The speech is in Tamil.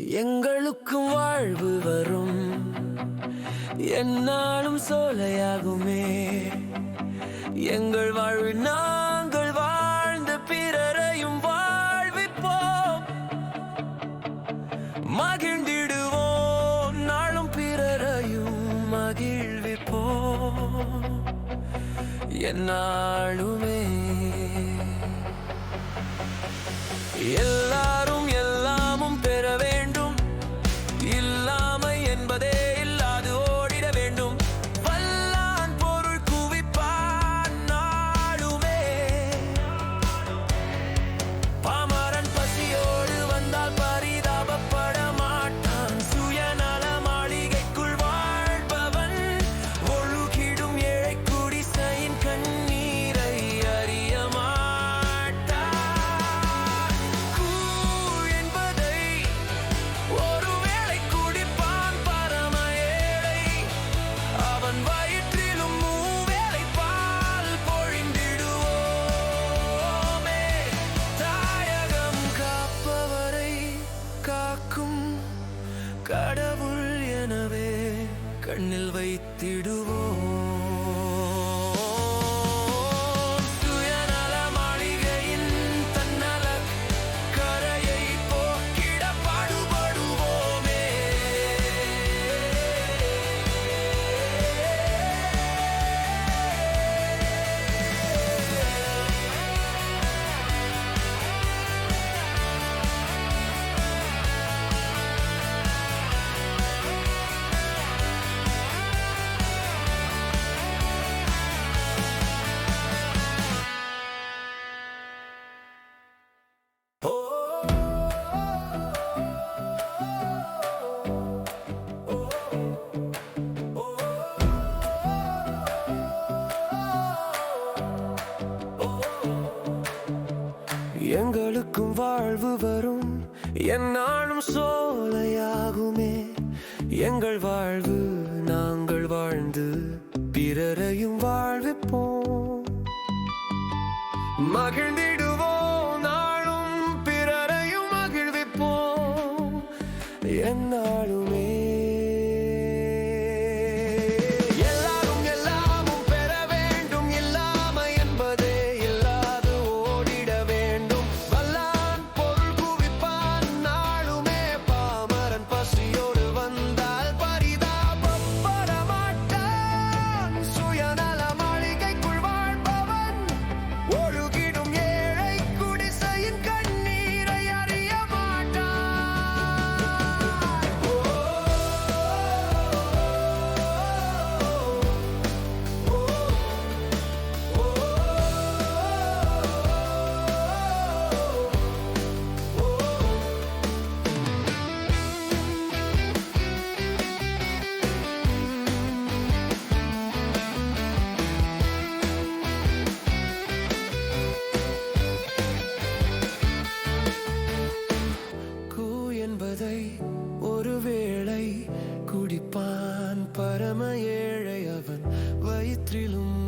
எங்களுக்கும் வாழ்வு வரும், என்னாலும் சோலையாகுமே. எங்கள் வாழ்வு நாங்கள் வாழ்ந்து பிறரையும் வாழ்விப்போம். மகிழ்ந்திடுவோம், நாளும் பிறரையும் மகிழ்விப்போம். என்னாலுமே எல்லாரும் எல்லாமும் பெற வேண்டும். இல்லாமை என்பதே இல்லாது ஓடிட வேண்டும். வல்லான் பொருள் குவிப்பான் நாளுமே. பாமரன் பசியோடு வந்தால் பரிதாபப்பட மாட்டான். சுயநல மாளிகைக்குள் வாழ்பவன் ஒழுகிடும் ஏழை குடிசையின் கண்ணீரை அறிய கடவுள் எனவே கண்ணில் வைத்திடுவோம். சுயநல மாளிகையின் தன்னல கரையை போக்கிட பாடுபடுவோமே. எங்களுக்கும் வாழ்வு வரும், என்னாலும் சோலையாகுமே. எங்கள் வாழ்வு நாங்கள் வாழ்ந்து பிறரையும் வாழ்விப்போம். மகிழ்ந்திடுவோம், நாளும் பிறரையும் மகிழ்விப்போம். என்னாலுமே என்பதை ஒருவேளை குடிப்பான் பரம ஏழை அவன் வயிற்றிலும்